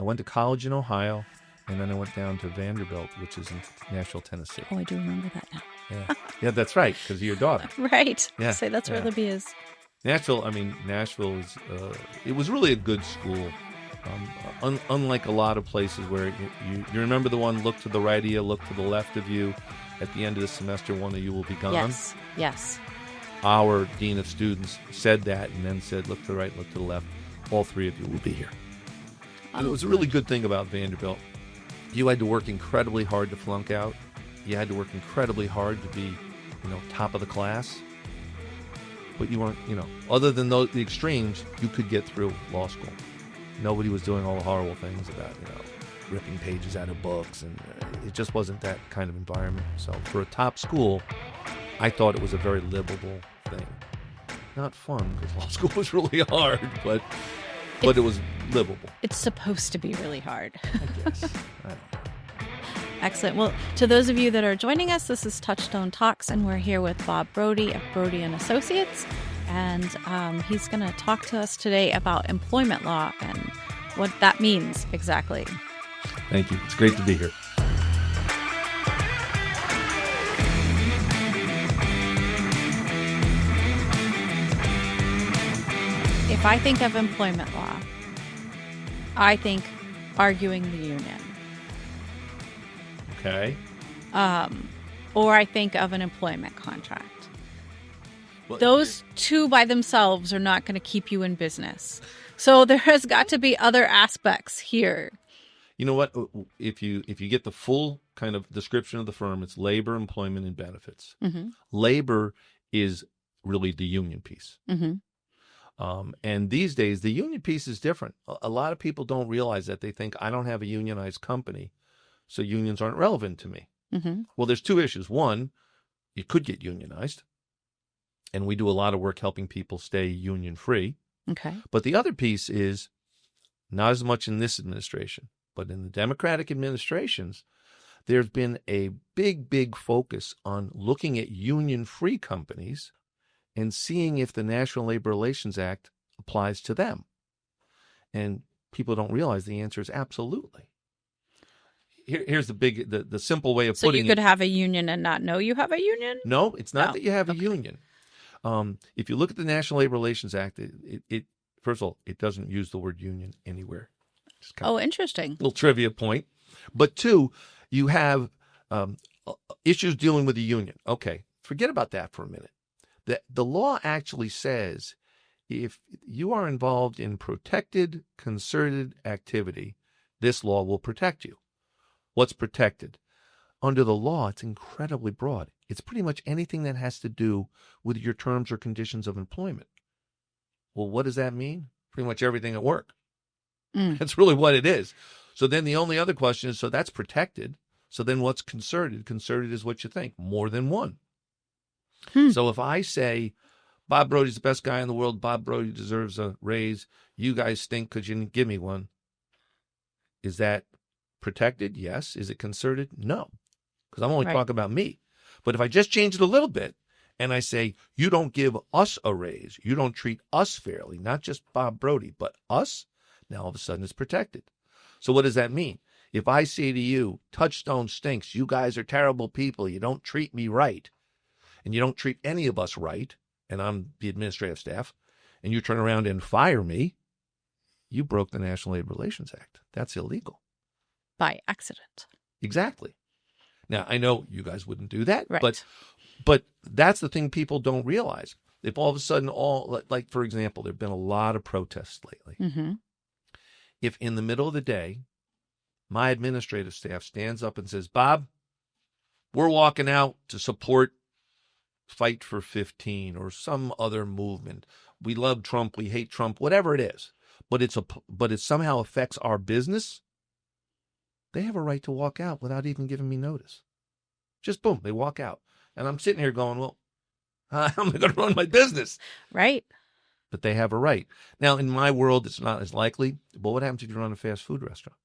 I went to college in Ohio, and then I went down to Vanderbilt, which is in Nashville, Tennessee. Oh, I do remember that now. Yeah, that's right, because of your daughter. Right. Yeah, Say that's where yeah. Libby is. Nashville is, it was really a good school. Unlike a lot of places where you remember the one, look to the right of you, look to the left of you. At the end of the semester, one of you will be gone. Yes. Our dean of students said that and then said, look to the right, look to the left. All three of you will be here. And it was a really good thing about Vanderbilt. You had to work incredibly hard to flunk out. You had to work incredibly hard to be, top of the class. But you weren't, other than the extremes, you could get through law school. Nobody was doing all the horrible things about, ripping pages out of books, and it just wasn't that kind of environment. So for a top school, I thought it was a very livable thing. Not fun, because law school was really hard, but it was livable. It's supposed to be really hard. I guess. I don't know. Excellent. Well, to those of you that are joining us, this is Touchstone Talks, and we're here with Bob Brody of Brody & Associates, and he's going to talk to us today about employment law and what that means exactly. Thank you. It's great to be here. If I think of employment law, I think arguing the union. Okay. Or I think of an employment contract. Well, Those two by themselves are not going to keep you in business. So there has got to be other aspects here. You know what? If you get the full kind of description of the firm, it's labor, employment, and benefits. Mm-hmm. Labor is really the union piece. Mm-hmm. And these days, the union piece is different. A lot of people don't realize that. They think, I don't have a unionized company, so unions aren't relevant to me. Mm-hmm. Well, there's two issues. One, you could get unionized, and we do a lot of work helping people stay union-free. Okay. But the other piece is not as much in this administration, but in the Democratic administrations, there's been a big, big focus on looking at union-free companies and seeing if the National Labor Relations Act applies to them. And people don't realize the answer is absolutely. Here's the simple way of putting it. So you could have a union and not know you have a union? No, it's not No. that you have a Okay. union. If you look at the National Labor Relations Act, it first of all, it doesn't use the word union anywhere. Just kind of Interesting. little trivia point. But two, you have issues dealing with the union. Okay, forget about that for a minute. The law actually says if you are involved in protected, concerted activity, this law will protect you. What's protected? Under the law, it's incredibly broad. It's pretty much anything that has to do with your terms or conditions of employment. Well, what does that mean? Pretty much everything at work. That's really what it is. So then the only other question is, so that's protected. So then what's concerted? Concerted is what you think, more than one. So if I say, Bob Brody's the best guy in the world, Bob Brody deserves a raise, you guys stink because you didn't give me one, is that protected? Yes. Is it concerted? No, because I'm only talking about me. But if I just change it a little bit and I say, you don't give us a raise, you don't treat us fairly, not just Bob Brody, but us, now all of a sudden it's protected. So what does that mean? If I say to you, Touchstone stinks, you guys are terrible people, you don't treat me right, and you don't treat any of us right, and I'm the administrative staff, and you turn around and fire me, you broke the National Labor Relations Act. That's illegal. By accident. Exactly. Now, I know you guys wouldn't do that, Right. but that's the thing people don't realize. If all of a sudden like, for example, there have been a lot of protests lately. Mm-hmm. If in the middle of the day, my administrative staff stands up and says, Bob, we're walking out to support Fight for 15 or some other movement. We love Trump, we hate Trump, whatever it is, but it somehow affects our business, they have a right to walk out without even giving me notice. Just boom, they walk out. And I'm sitting here going, well, how am I going to run my business? Right. But they have a right. Now, in my world, it's not as likely. But what happens if you run a fast food restaurant?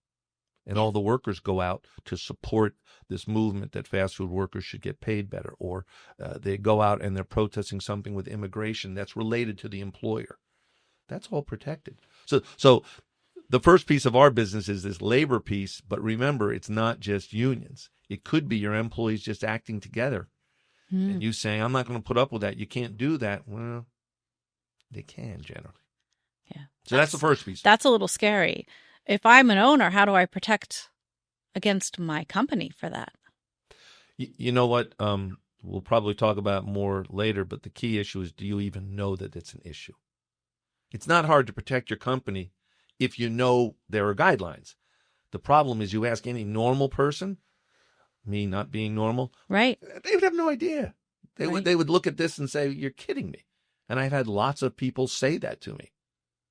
And all the workers go out to support this movement that fast food workers should get paid better. Or they go out and they're protesting something with immigration that's related to the employer. That's all protected. So the first piece of our business is this labor piece, but remember, it's not just unions. It could be your employees just acting together and you saying, I'm not going to put up with that. You can't do that. Well, they can generally. Yeah. So that's the first piece. That's a little scary. If I'm an owner, how do I protect against my company for that? You know what? We'll probably talk about it more later, but the key issue is, do you even know that it's an issue? It's not hard to protect your company if you know there are guidelines. The problem is you ask any normal person, me not being normal, Right. they would have no idea. They would look at this and say, you're kidding me. And I've had lots of people say that to me.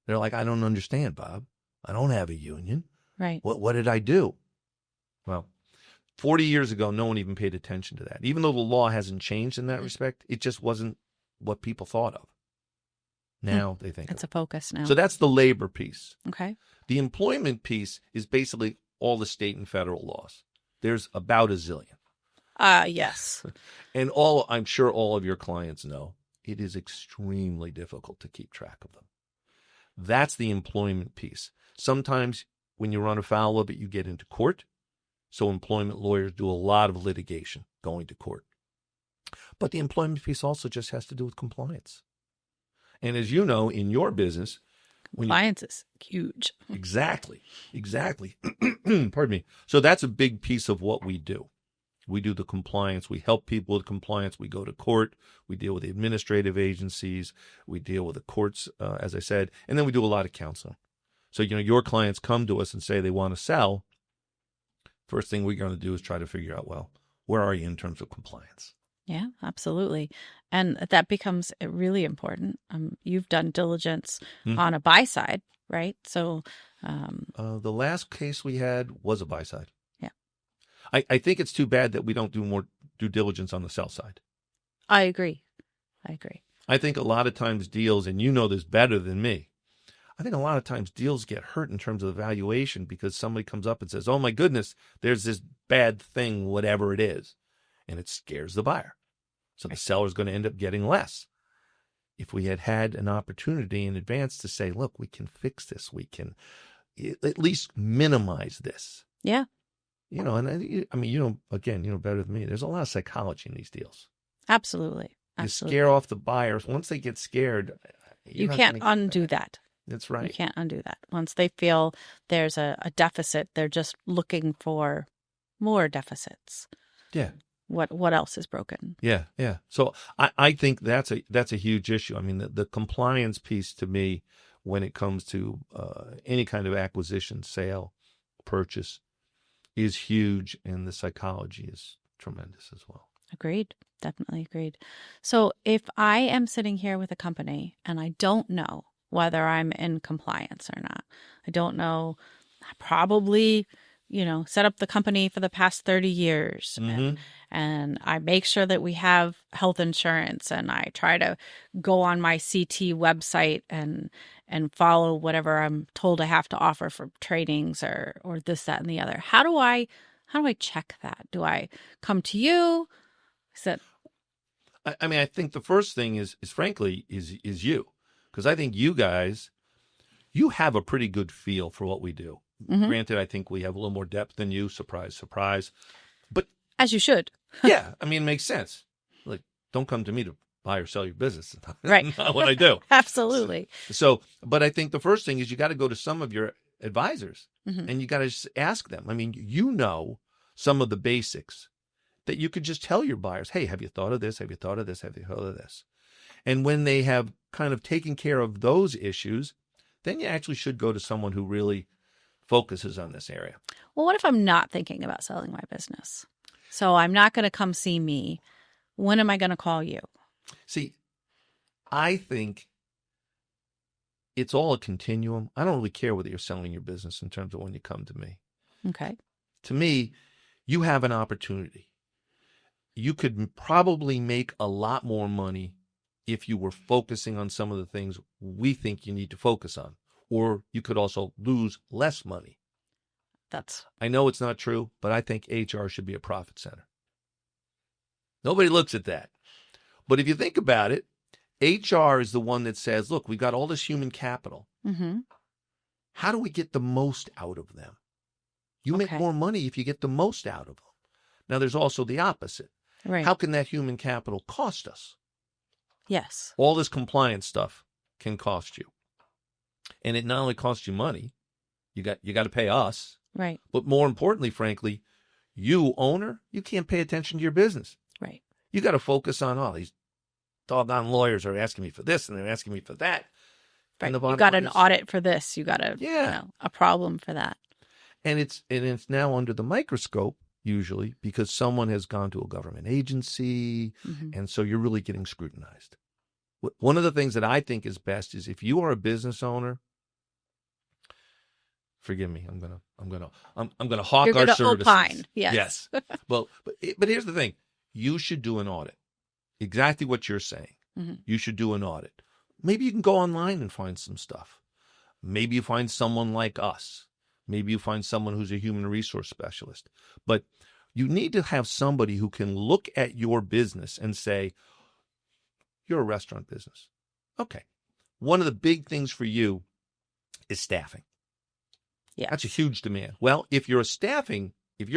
They're like, I don't understand, Bob. I don't have a union. Right. What did I do? Well, 40 years ago, no one even paid attention to that. Even though the law hasn't changed in that respect, it just wasn't what people thought of. Now they think it's a focus now. So that's the labor piece. Okay. The employment piece is basically all the state and federal laws. There's about a zillion. Yes. And I'm sure all of your clients know, it is extremely difficult to keep track of them. That's the employment piece. Sometimes when you run afoul of it, you get into court. So employment lawyers do a lot of litigation going to court. But the employment piece also just has to do with compliance. And as you know, in your business, compliance is huge. Exactly. Pardon me. So that's a big piece of what we do. We do the compliance. We help people with compliance. We go to court. We deal with the administrative agencies. We deal with the courts, as I said. And then we do a lot of counseling. So, your clients come to us and say they want to sell. First thing we're going to do is try to figure out, well, where are you in terms of compliance? Yeah, absolutely. And that becomes really important. You've done diligence on a buy side, right? So the last case we had was a buy side. Yeah. I think it's too bad that we don't do more due diligence on the sell side. I agree. I think a lot of times deals, and you know this better than me, I think a lot of times deals get hurt in terms of the valuation because somebody comes up and says, oh my goodness, there's this bad thing, whatever it is. And it scares the buyer. So the seller's going to end up getting less. If we had had an opportunity in advance to say, look, we can fix this. We can at least minimize this. Yeah. And I mean, again, better than me. There's a lot of psychology in these deals. Absolutely. You scare off the buyers. Once they get scared, you can't undo that. That's right. You can't undo that. Once they feel there's a deficit, they're just looking for more deficits. Yeah. What else is broken? Yeah. So I think that's a huge issue. I mean, the compliance piece to me, when it comes to any kind of acquisition, sale, purchase, is huge, and the psychology is tremendous as well. Agreed. Definitely agreed. So if I am sitting here with a company and I don't know whether I'm in compliance or not, I don't know, I probably set up the company for the past 30 years. And I make sure that we have health insurance, and I try to go on my CT website and follow whatever I'm told I have to offer for trainings or this, that, and the other. How do I check that? Do I come to you? I mean, I think the first thing is frankly you, because I think you guys, you have a pretty good feel for what we do. Granted, I think we have a little more depth than you. Surprise, surprise. But as you should. Yeah, I mean, it makes sense. Like, don't come to me to buy or sell your business. Right. Not what I do. Absolutely. So, but I think the first thing is you got to go to some of your advisors and you got to just ask them. I mean, some of the basics that you could just tell your buyers, hey, have you thought of this? Have you thought of this? Have you thought of this? And when they have kind of taken care of those issues, then you actually should go to someone who really focuses on this area. Well, what if I'm not thinking about selling my business? So I'm not going to come see me. When am I going to call you? See, I think it's all a continuum. I don't really care whether you're selling your business in terms of when you come to me. Okay. To me, you have an opportunity. You could probably make a lot more money if you were focusing on some of the things we think you need to focus on. Or you could also lose less money. I know it's not true, but I think HR should be a profit center. Nobody looks at that. But if you think about it, HR is the one that says, look, we've got all this human capital. How do we get the most out of them? You make Okay. more money if you get the most out of them. Now, there's also the opposite. Right. How can that human capital cost us? Yes. All this compliance stuff can cost you. And it not only costs you money, you got to pay us, Right. but more importantly, frankly, you owner, you can't pay attention to your business. Right. You got to focus on, oh, these doggone lawyers are asking me for this and they're asking me for that. Right. And the You bottom got line an is- audit for this. You got Yeah. a problem for that. And it's now under the microscope, usually, because someone has gone to a government agency, Mhm. and so you're really getting scrutinized. One of the things that I think is best is if you are a business owner, forgive me, I'm gonna hawk You're our gonna services. opine. Yes. Yes. Well, but here's the thing: you should do an audit. Exactly what you're saying. Mhm. You should do an audit. Maybe you can go online and find some stuff. Maybe you find someone like us. Maybe you find someone who's a human resource specialist. But you need to have somebody who can look at your business and say, you're a restaurant business. Okay. One of the big things for you is staffing. Yeah. That's a huge demand. Well, if your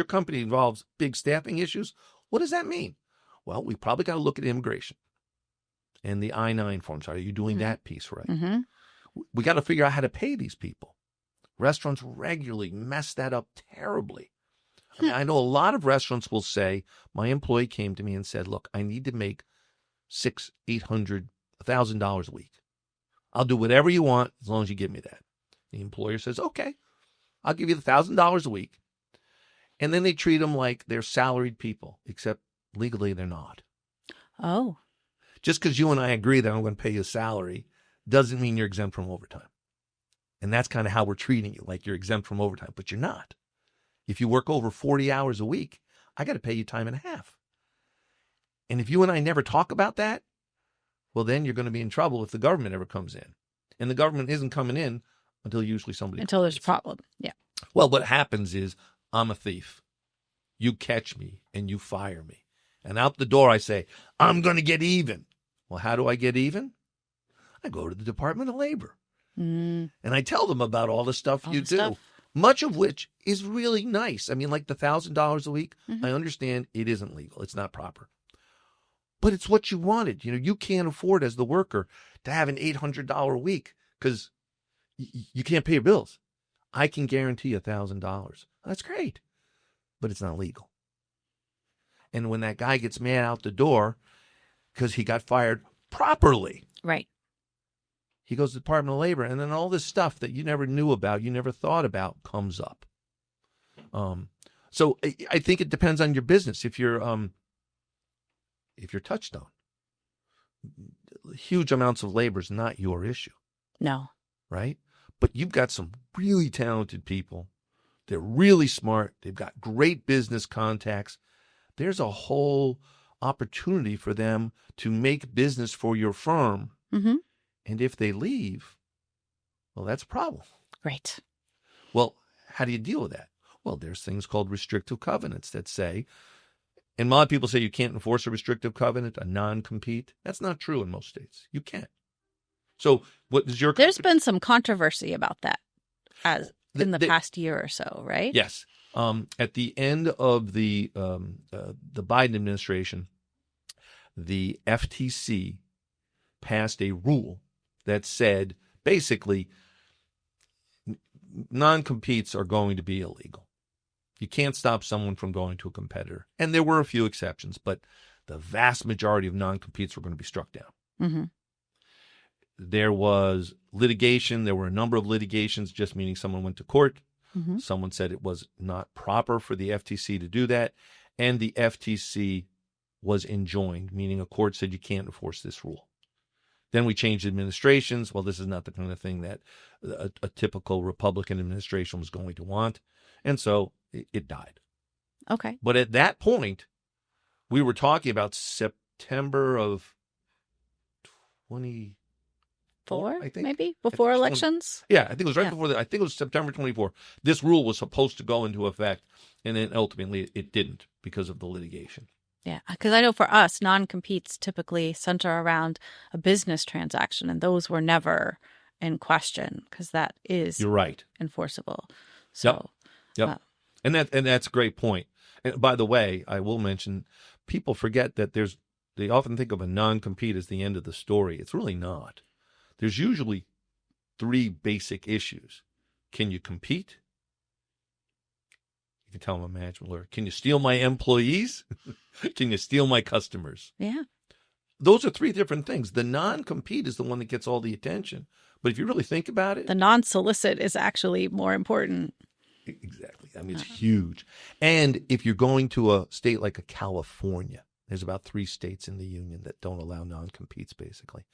company involves big staffing issues, what does that mean? Well, we probably got to look at immigration and the I-9 forms. Are you doing that piece right? Mm-hmm. We got to figure out how to pay these people. Restaurants regularly mess that up terribly. I mean, I know a lot of restaurants will say, my employee came to me and said, look, I need to make $600, $800, $1,000 a week. I'll do whatever you want as long as you give me that. The employer says, okay, I'll give you the $1,000 a week. And then they treat them like they're salaried people, except legally they're not. Oh. Just because you and I agree that I'm going to pay you a salary doesn't mean you're exempt from overtime. And that's kind of how we're treating you, like you're exempt from overtime, but you're not. If you work over 40 hours a week, I got to pay you time and a half. And if you and I never talk about that, well, then you're going to be in trouble if the government ever comes in. And the government isn't coming in until usually somebody Until there's a complains. problem. Yeah. Well, what happens is I'm a thief. You catch me and you fire me. And out the door I say, I'm going to get even. Well, how do I get even? I go to the Department of Labor. Mm. And I tell them about all the stuff All you the do, stuff. much of which is really nice. I mean, like the $1,000 a week, Mhm. I understand it isn't legal. It's not proper. But it's what you wanted. You know, you can't afford as the worker to have an $800 a week because you can't pay your bills. I can guarantee $1,000. That's great, but it's not legal. And when that guy gets mad out the door because he got fired properly, Right. he goes to the Department of Labor, and then all this stuff that you never knew about, you never thought about, comes up. So I think it depends on your business. If you're Touchstone, huge amounts of labor is not your issue, No. right? But you've got some really talented people. They're really smart. They've got great business contacts. There's a whole opportunity for them to make business for your firm. Mm-hmm. And if they leave, well, that's a problem. Right. Well, how do you deal with that? Well, there's things called restrictive covenants that say, and a lot of people say you can't enforce a restrictive covenant, a non-compete. That's not true in most states. You can't. So what is your... There's been some controversy about that as in the The- past year or so, right? Yes. At the end of the Biden administration, the FTC passed a rule that said basically non-competes are going to be illegal. You can't stop someone from going to a competitor. And there were a few exceptions, but the vast majority of non-competes were going to be struck down. Mm-hmm. There was litigation. There were a number of litigations, just meaning someone went to court. Mm-hmm. Someone said it was not proper for the FTC to do that. And the FTC was enjoined, meaning a court said you can't enforce this rule. Then we changed administrations. Well, this is not the kind of thing that a typical Republican administration was going to want. And so it died. Okay. But at that point, we were talking about September of 24, I think. Maybe before I think elections. Yeah, I think it was right Yeah. before that. I think it was September 24. This rule was supposed to go into effect, and then ultimately it didn't because of the litigation. Yeah, because I know for us, non-competes typically center around a business transaction, and those were never in question because that is You're right. enforceable. So, Yep. And that's a great point. And by the way, I will mention, people forget that they often think of a non-compete as the end of the story. It's really not. There's usually 3 basic issues. Can you compete? You can tell I'm a management lawyer. Can you steal my employees? Can you steal my customers? yeah. Those are 3 different things. The non-compete is the one that gets all the attention. But if you really think about it, The non-solicit is actually more important. exactly. I mean, it's huge. And if you're going to a state like a California, there's about 3 states in the union that don't allow non-competes, basically.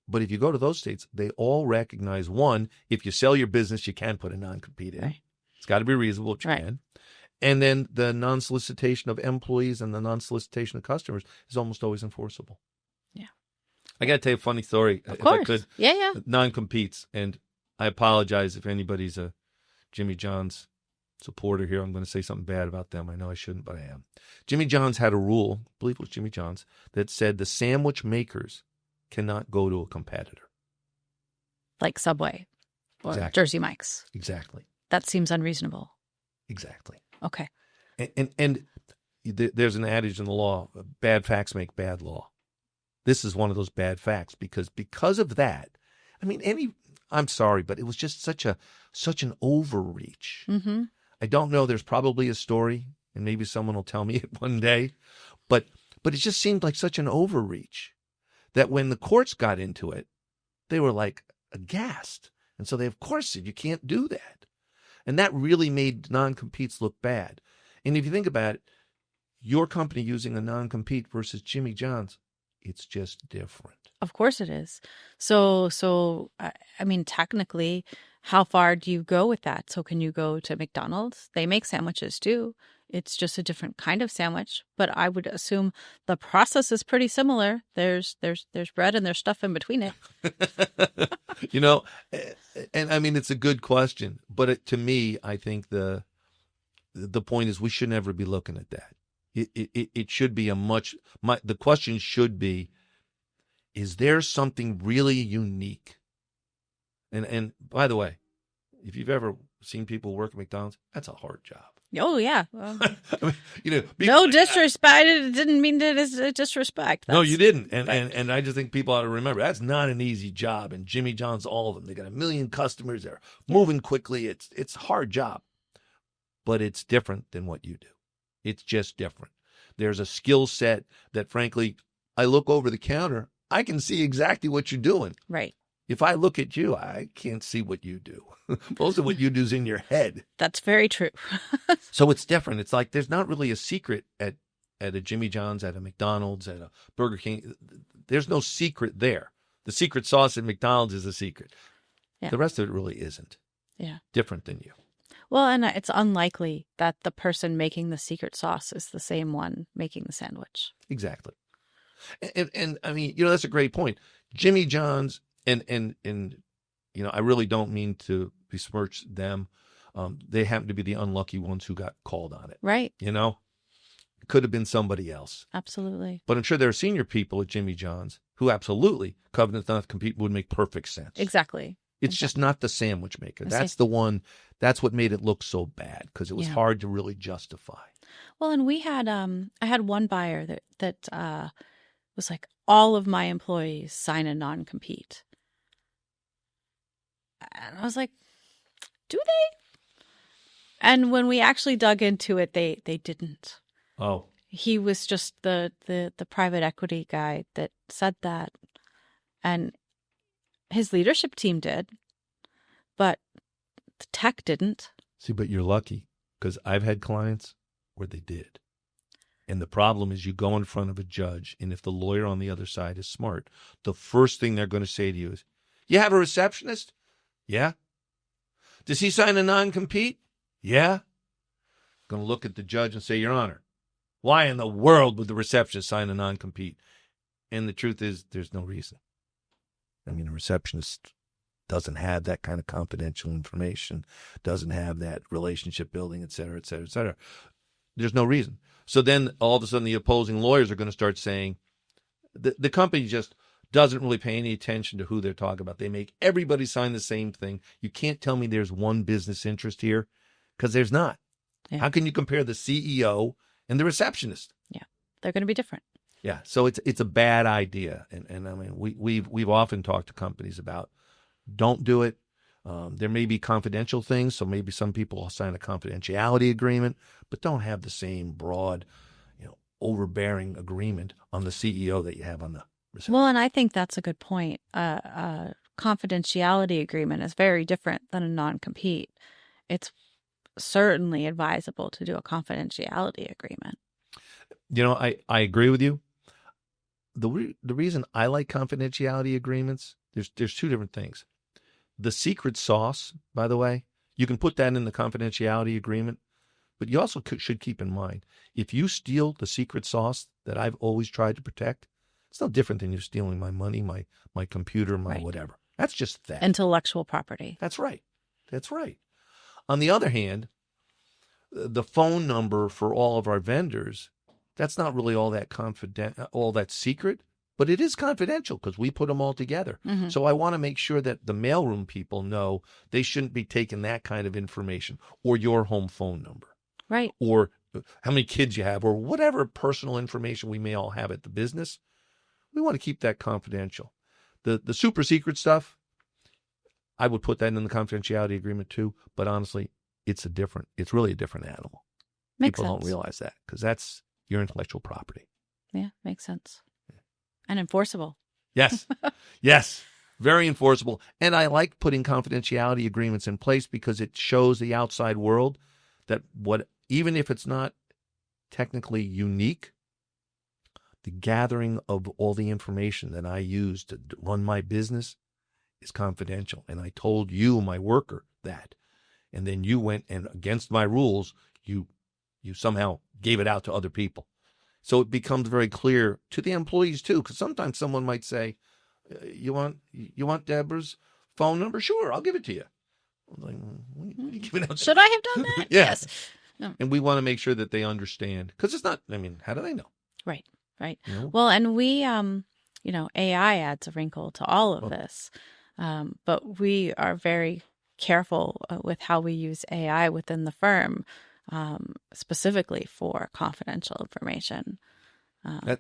But if you go to those states, they all recognize, one, if you sell your business, you can put a non-compete in. Right. It's got to be reasonable, but you Right. can. And then the non-solicitation of employees and the non-solicitation of customers is almost always enforceable. Yeah. I got to tell you a funny story, Of if course. I could. Yeah. Non-competes, and I apologize if anybody's a Jimmy John's supporter here. I'm going to say something bad about them. I know I shouldn't, but I am. Jimmy John's had a rule, I believe it was Jimmy John's, that said the sandwich makers cannot go to a competitor. Like Subway or Exactly. Jersey Mike's. Exactly. That seems unreasonable. Exactly. Okay. And there's an adage in the law, bad facts make bad law. This is one of those bad facts because of that, I mean, I'm sorry, but it was just such an overreach. Mm-hmm. I don't know. There's probably a story, and maybe someone will tell me it one day, but it just seemed like such an overreach that when the courts got into it, they were like aghast. And so they, of course, said, you can't do that. And that really made non-competes look bad. And if you think about it, your company using a non-compete versus Jimmy John's, it's just different. Of course it is. So I mean, technically, how far do you go with that? So can you go to McDonald's? They make sandwiches too. It's just a different kind of sandwich, but I would assume the process is pretty similar. There's bread and there's stuff in between it. You know, and I mean, it's a good question, but to me, I think the point is we should never be looking at that. It should be the question should be, is there something really unique? And by the way, if you've ever seen people work at McDonald's, that's a hard job. Oh yeah. Well, I mean, no disrespect. It didn't mean that it's a disrespect. No, you didn't. And, right. and I just think people ought to remember that's not an easy job. And Jimmy John's, all of them, they got 1 million customers. They're moving quickly. It's a hard job, but it's different than what you do. It's just different. There's a skill set that, frankly, I look over the counter, I can see exactly what you're doing. Right. If I look at you, I can't see what you do. Most of what you do is in your head. That's very true. So it's different. It's like there's not really a secret at a Jimmy John's, at a McDonald's, at a Burger King. There's no secret there. The secret sauce at McDonald's is a secret. Yeah. The rest of it really isn't. Yeah. Different than you. Well, and it's unlikely that the person making the secret sauce is the same one making the sandwich. Exactly. And I mean, that's a great point. Jimmy John's and I really don't mean to besmirch them. They happen to be the unlucky ones who got called on it. Right. It could have been somebody else. Absolutely. But I'm sure there are senior people at Jimmy John's who absolutely covenant not to compete would make perfect sense. Exactly. It's just not the sandwich maker. I That's see. the one. That's what made it look so bad because it was hard to really justify. Well, and we had I had one buyer that was like, all of my employees sign a non-compete. And I was like, do they? And when we actually dug into it, they didn't. Oh. He was just the private equity guy that said that. And his leadership team did, but the tech didn't. See, but you're lucky because I've had clients where they did. And the problem is you go in front of a judge, and if the lawyer on the other side is smart, the first thing they're going to say to you is, you have a receptionist? Yeah. Does he sign a non-compete? Yeah. Going to look at the judge and say, Your Honor, why in the world would the receptionist sign a non-compete? And the truth is, there's no reason. I mean, a receptionist doesn't have that kind of confidential information, doesn't have that relationship building, et cetera, et cetera, et cetera. There's no reason. So then all of a sudden the opposing lawyers are going to start saying the company just doesn't really pay any attention to who they're talking about. They make everybody sign the same thing. You can't tell me there's one business interest here, because there's not. Yeah. How can you compare the CEO and the receptionist? Yeah, they're going to be different. Yeah, so it's a bad idea, and I mean we've often talked to companies about, don't do it. There may be confidential things, so maybe some people will sign a confidentiality agreement, but don't have the same broad, overbearing agreement on the CEO that you have on the reception. Well, and I think that's a good point. A confidentiality agreement is very different than a non-compete. It's certainly advisable to do a confidentiality agreement. I agree with you. The reason I like confidentiality agreements, there's two different things. The secret sauce, by the way, you can put that in the confidentiality agreement, but you also should keep in mind, if you steal the secret sauce that I've always tried to protect, it's no different than you stealing my money, my computer, my Right. whatever. That's just theft. Intellectual property. That's right. That's right. On the other hand, the phone number for all of our vendors, that's not really all that secret, but it is confidential because we put them all together. Mhm. So I want to make sure that the mailroom people know they shouldn't be taking that kind of information, or your home phone number, Right. or how many kids you have, or whatever personal information we may all have at the business. We want to keep that confidential. The super secret stuff, I would put that in the confidentiality agreement too, but honestly, it's really a different animal. Makes People sense. don't realize that, because that's your intellectual property. Yeah, makes sense. And enforceable. Yes. Yes. Very enforceable. And I like putting confidentiality agreements in place because it shows the outside world that even if it's not technically unique, the gathering of all the information that I use to run my business is confidential. And I told you, my worker, that. And then you went and, against my rules, you somehow gave it out to other people. So it becomes very clear to the employees too, because sometimes someone might say, "You want Deborah's phone number? Sure, I'll give it to you." I'm like, what are you giving out? Should I have done that? Yeah. Yes. And we want to make sure that they understand, because it's not. I mean, how do they know? Right. You know? Well, and we, AI adds a wrinkle to all of this, but we are very careful with how we use AI within the firm, specifically for confidential information.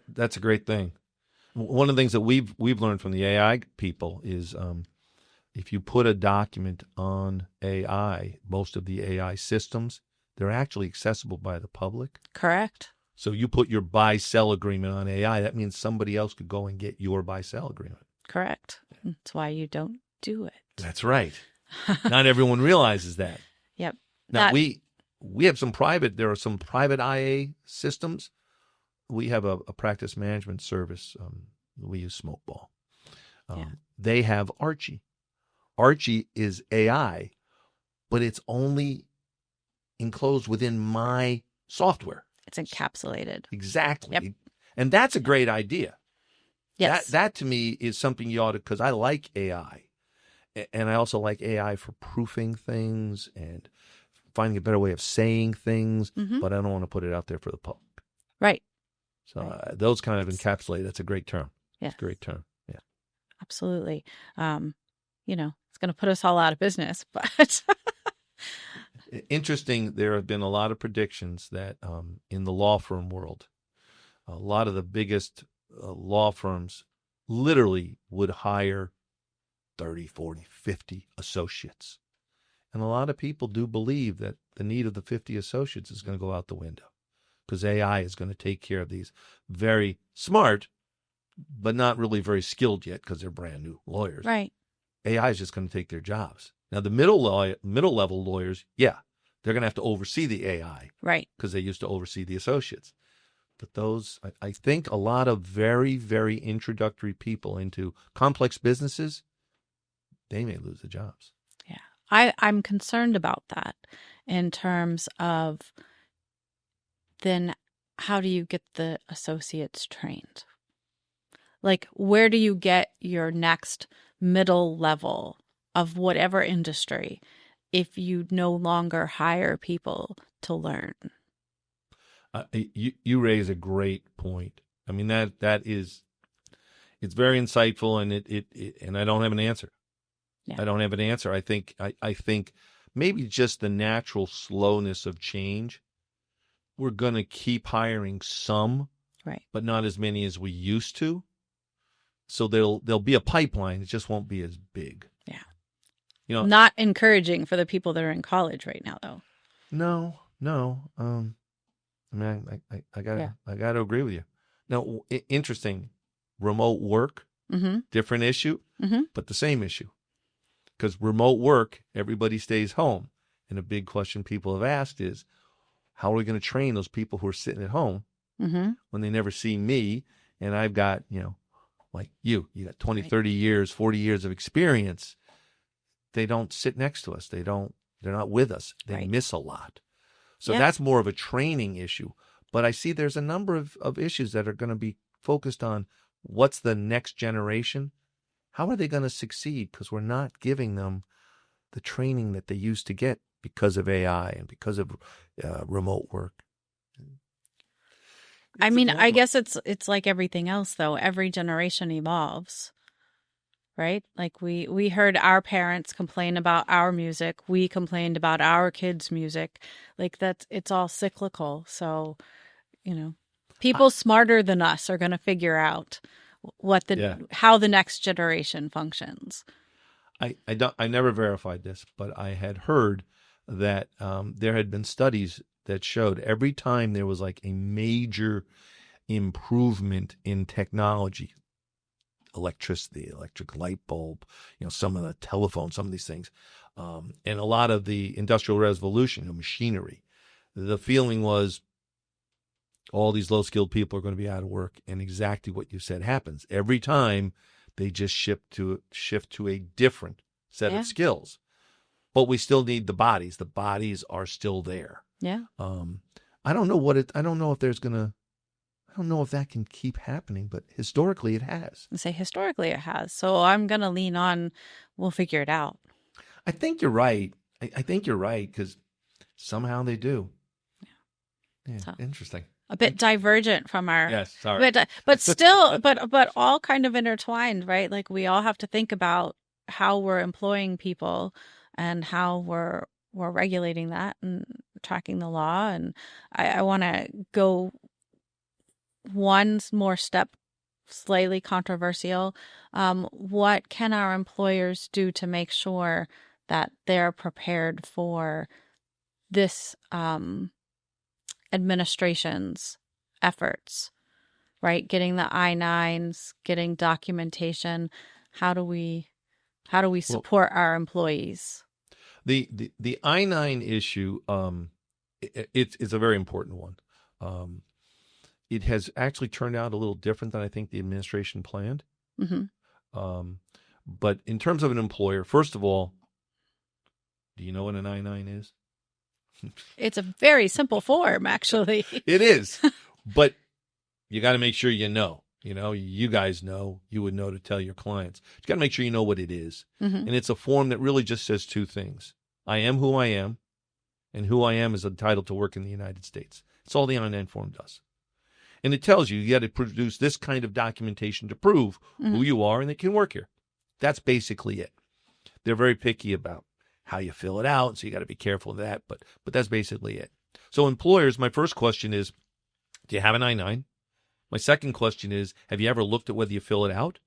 That's a great thing. One of the things that we've learned from the AI people is, if you put a document on AI, most of the AI systems, they're actually accessible by the public. Correct. So you put your buy-sell agreement on AI, that means somebody else could go and get your buy-sell agreement. Correct. That's why you don't do it. That's right. Not everyone realizes that. Yep. Now, we have there are some private IA systems. We have a practice management service. We use Smokeball. They have Archie. Archie is AI, but it's only enclosed within my software. It's encapsulated. Exactly. Yep. And that's a great idea. Yes. That to me is something you ought to, because I like AI. And I also like AI for proofing things and finding a better way of saying things, but I don't want to put it out there for the public. Right. So those kind of encapsulate, that's a great term. Yeah. It's a great term. Yeah. Absolutely. It's going to put us all out of business, but Interesting, there have been a lot of predictions that in the law firm world, a lot of the biggest law firms literally would hire 30, 40, 50 associates. And a lot of people do believe that the need of the 50 associates is going to go out the window, because AI is going to take care of these very smart, but not really very skilled yet, because they're brand new lawyers. right. AI is just going to take their jobs. Now, the middle level lawyers, yeah, they're going to have to oversee the AI, Right. because they used to oversee the associates. But those, I think a lot of very, very introductory people into complex businesses, they may lose the jobs. Yeah. I'm concerned about that in terms of then how do you get the associates trained? Like, where do you get your next middle level of whatever industry if you no longer hire people to learn? You raise a great point. I mean, that is, It's very insightful, and and I don't have an answer. Yeah. I don't have an answer. I think maybe just the natural slowness of change. We're going to keep hiring some, Right. but not as many as we used to. So there'll be a pipeline. It just won't be as big. Yeah. You know, Not encouraging for the people that are in college right now, though. no. I mean, I gotta agree with you. Now, interesting. Remote work, Mm-hmm. different issue, Mm-hmm. but the same issue. Because remote work, everybody stays home, and a big question people have asked is, how are we going to train those people who are sitting at home Mm-hmm. when they never see me? And I've got, like you got 20, Right. 30 years, 40 years of experience. They don't sit next to us. They're not with us. They Right. miss a lot. So Yeah. that's more of a training issue. But I see there's a number of issues that are going to be focused on what's the next generation. How are they going to succeed? Because we're not giving them the training that they used to get because of AI and because of remote work. I It's a mean, I dilemma. guess it's like everything else, though. Every generation evolves, right? Like we heard our parents complain about our music. We complained about our kids' music. Like it's all cyclical. So, people smarter than us are going to figure out how the next generation functions. I never verified this, but I had heard that there had been studies that showed every time there was like a major improvement in technology, electricity, electric light bulb, some of the telephone, some of these things, and a lot of the industrial revolution, machinery, the feeling was all these low-skilled people are going to be out of work, and exactly what you said happens. Every time they just shift to a different set Yeah. of skills. But we still need the bodies. The bodies are still there. Yeah. I don't know if that can keep happening, but historically it has. I say historically it has. So I'm going to lean on, we'll figure it out. I think you're right. I think you're right because somehow they do. Yeah, So- interesting. A bit divergent from our Yes, sorry. but still but all kind of intertwined, right? Like we all have to think about how we're employing people and how we're regulating that and tracking the law. And I want to go one more step, slightly controversial. What can our employers do to make sure that they're prepared for this administration's efforts, right? Getting the I-9s, getting documentation. How do we support our employees? The I-9 issue, it's a very important one. It has actually turned out a little different than I think the administration planned. Mm-hmm. But in terms of an employer, first of all, do you know what an I-9 is? It's a very simple form, actually. It is, but you got to make sure you know. You guys know. You would know to tell your clients. You got to make sure you know what it is. Mm-hmm. And it's a form that really just says two things. I am who I am, and who I am is entitled to work in the United States. It's all the I-9 form does. And it tells you got to produce this kind of documentation to prove who you are and that you can work here. That's basically it. They're very picky about how you fill it out, so you got to be careful of that. But that's basically it. So employers, my first question is, do you have an I-9? My second question is, have you ever looked at whether you fill it out?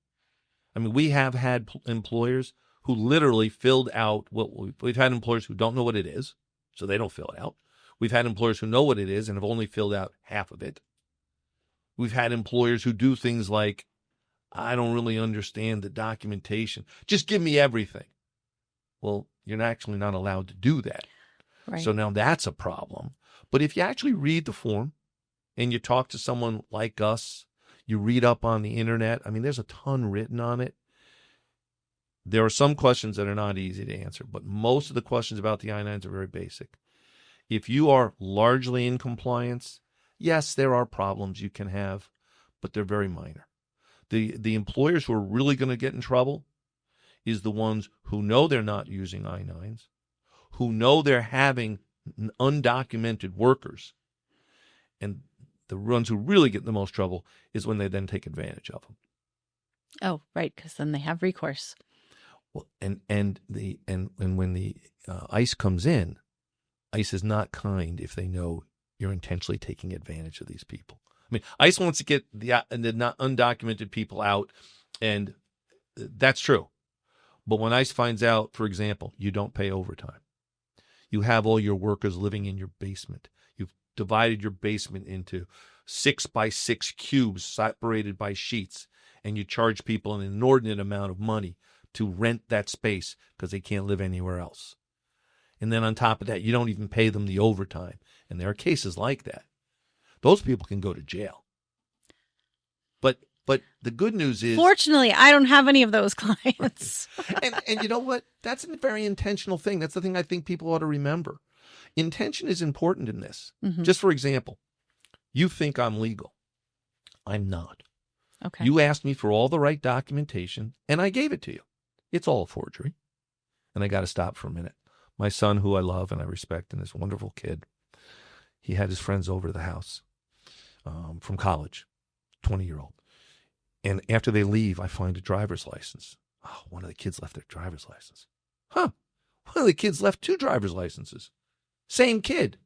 I mean, we have had employers who literally filled out we've had employers who don't know what it is, so they don't fill it out. We've had employers who know what it is and have only filled out half of it. We've had employers who do things like, I don't really understand the documentation. Just give me everything. Well, you're actually not allowed to do that. Right. So now that's a problem. But if you actually read the form and you talk to someone like us, you read up on the internet, I mean, there's a ton written on it. There are some questions that are not easy to answer, but most of the questions about the I-9s are very basic. If you are largely in compliance, yes, there are problems you can have, but they're very minor. The employers who are really going to get in trouble is the ones who know they're not using I-9s, who know they're having undocumented workers. And the ones who really get in the most trouble is when they then take advantage of them. Oh, right, because then they have recourse. Well, and when the ICE comes in, ICE is not kind if they know you're intentionally taking advantage of these people. I mean, ICE wants to get the not undocumented people out, and that's true. But when ICE finds out, for example, you don't pay overtime, you have all your workers living in your basement, you've divided your basement into 6x6 cubes separated by sheets, and you charge people an inordinate amount of money to rent that space because they can't live anywhere else. And then on top of that, you don't even pay them the overtime. And there are cases like that. Those people can go to jail. But the good news is, Fortunately, I don't have any of those clients. and you know what? That's a very intentional thing. That's the thing I think people ought to remember. Intention is important in this. Mhm. Just for example, you think I'm legal. I'm not. Okay. You asked me for all the right documentation, and I gave it to you. It's all a forgery. And I got to stop for a minute. My son, who I love and I respect, and this wonderful kid, he had his friends over to the house from college, 20-year-old. And after they leave, I find a driver's license. Oh, one of the kids left their driver's license. Huh. One of the kids left 2 driver's licenses. Same kid.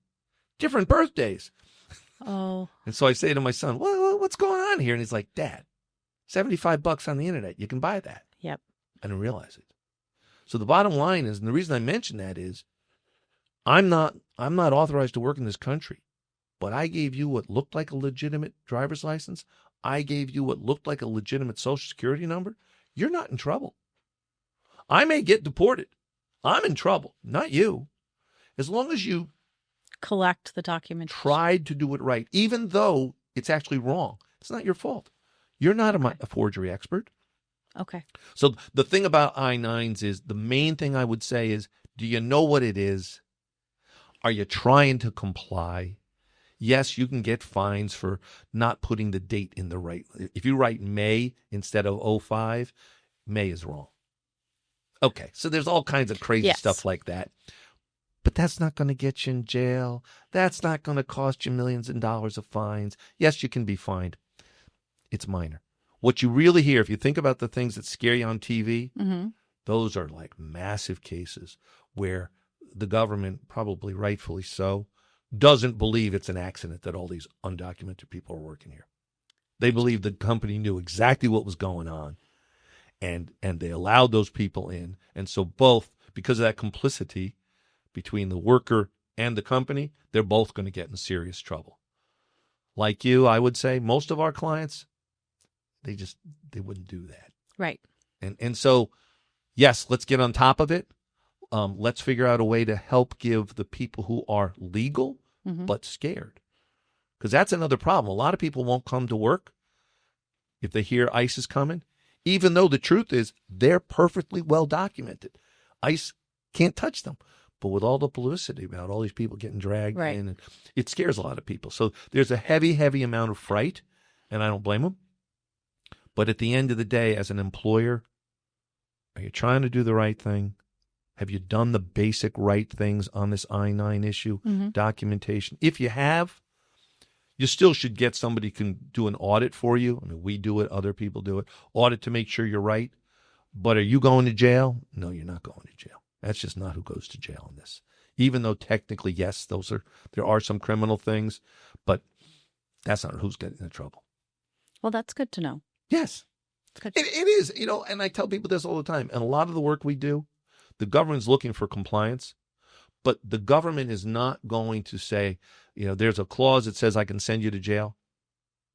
Different birthdays. Oh. And so I say to my son, well, what's going on here? And he's like, Dad, $75 on the internet. You can buy that. Yep. I didn't realize it. So the bottom line is, and the reason I mention that is, I'm not authorized to work in this country, but I gave you what looked like a legitimate driver's license. I gave you what looked like a legitimate Social Security number. You're not in trouble. I may get deported. I'm in trouble, not you. As long as you Collect the document. tried to do it right, even though it's actually wrong. It's not your fault. You're not a forgery expert. Okay. So the thing about I-9s is, the main thing I would say is, do you know what it is? Are you trying to comply? Yes, you can get fines for not putting the date in the right. If you write May instead of 05, May is wrong. Okay, so there's all kinds of crazy stuff like that. But that's not going to get you in jail. That's not going to cost you millions of dollars of fines. Yes, you can be fined. It's minor. What you really hear, if you think about the things that scare you on TV, Mm-hmm. those are like massive cases where the government, probably rightfully so, doesn't believe it's an accident that all these undocumented people are working here. They believe the company knew exactly what was going on, and they allowed those people in. And so both, because of that complicity between the worker and the company, they're both going to get in serious trouble. Like you, I would say most of our clients, they wouldn't do that. Right. And so, yes, let's get on top of it. Let's figure out a way to help give the people who are legal Mm-hmm. but scared. Because that's another problem. A lot of people won't come to work if they hear ICE is coming, even though the truth is they're perfectly well documented. ICE can't touch them. But with all the publicity about all these people getting dragged in, it scares a lot of people. So there's a heavy, heavy amount of fright, and I don't blame them. But at the end of the day, as an employer, are you trying to do the right thing? Have you done the basic right things on this I-9 issue, documentation? If you have, you still should get somebody who can do an audit for you. I mean, we do it, other people do it. Audit to make sure you're right. But are you going to jail? No, you're not going to jail. That's just not who goes to jail in this. Even though technically, yes, there are some criminal things, but that's not who's getting in trouble. Well, that's good to know. Yes, it is. And I tell people this all the time. And a lot of the work we do, the government's looking for compliance, but the government is not going to say, there's a clause that says I can send you to jail.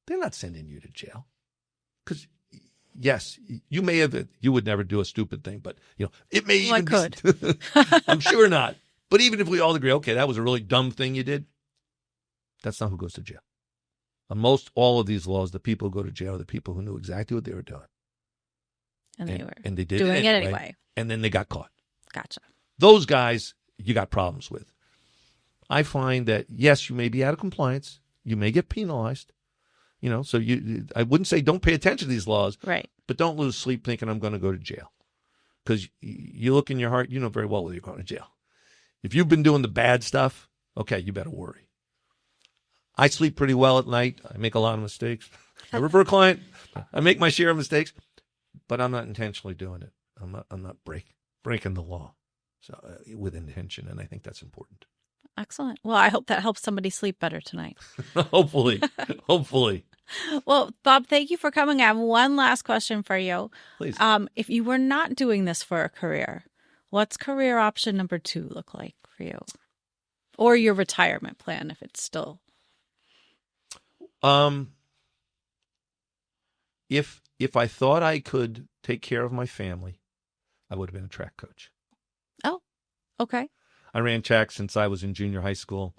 They're not sending you to jail. Because, yes, you would never do a stupid thing, but, it may even could. I'm sure not. But even if we all agree, okay, that was a really dumb thing you did, that's not who goes to jail. On all of these laws, the people who go to jail are the people who knew exactly what they were doing. And they were and they did doing it anyway. And then they got caught. Gotcha. Those guys, you got problems with. I find that, yes, you may be out of compliance. You may get penalized. So I wouldn't say don't pay attention to these laws. Right. But don't lose sleep thinking I'm going to go to jail. Because you look in your heart, you know very well whether you're going to jail. If you've been doing the bad stuff, okay, you better worry. I sleep pretty well at night. I make a lot of mistakes. I refer a client. I make my share of mistakes. but I'm not intentionally doing it. I'm not breaking the law, so with intention, and I think that's important. Excellent. Well, I hope that helps somebody sleep better tonight. Hopefully. Well, Bob, thank you for coming. I have one last question for you. Please. If you were not doing this for a career, what's career option number 2 look like for you? Or your retirement plan, if it's still. If I thought I could take care of my family, I would have been a track coach. Oh, okay. I ran track since I was in junior high school.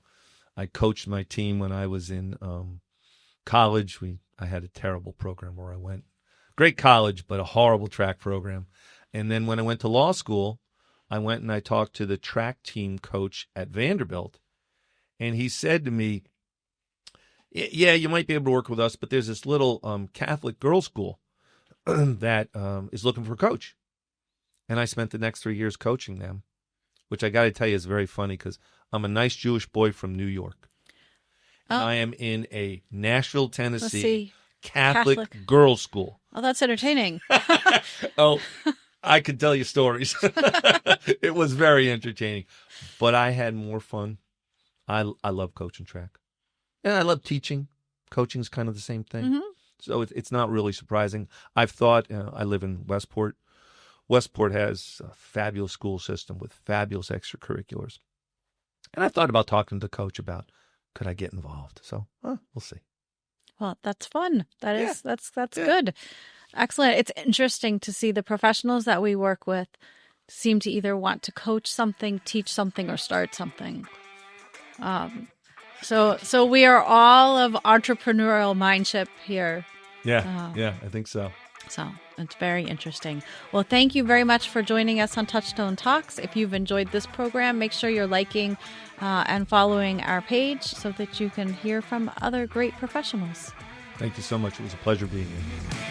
I coached my team when I was in college. I had a terrible program where I went. Great college, but a horrible track program. And then when I went to law school, I went and I talked to the track team coach at Vanderbilt. And he said to me, yeah, you might be able to work with us, but there's this little Catholic girls' school that is looking for a coach. And I spent the next 3 years coaching them, which I got to tell you is very funny because I'm a nice Jewish boy from New York. Oh. I am in a Nashville, Tennessee see. Catholic girls' school. Oh, that's entertaining. Oh, I could tell you stories. It was very entertaining, but I had more fun. I love coaching track. And I love teaching. Coaching is kind of the same thing. Mm-hmm. So it's not really surprising. I've thought, I live in Westport. Westport has a fabulous school system with fabulous extracurriculars. And I thought about talking to the coach about, could I get involved? So we'll see. Well, that's fun. That's Yeah. good. Excellent. It's interesting to see the professionals that we work with seem to either want to coach something, teach something, or start something. So we are all of entrepreneurial mindship here. Yeah, I think so. So it's very interesting. Well, thank you very much for joining us on Touchstone Talks. If you've enjoyed this program, make sure you're liking and following our page so that you can hear from other great professionals. Thank you so much. It was a pleasure being here.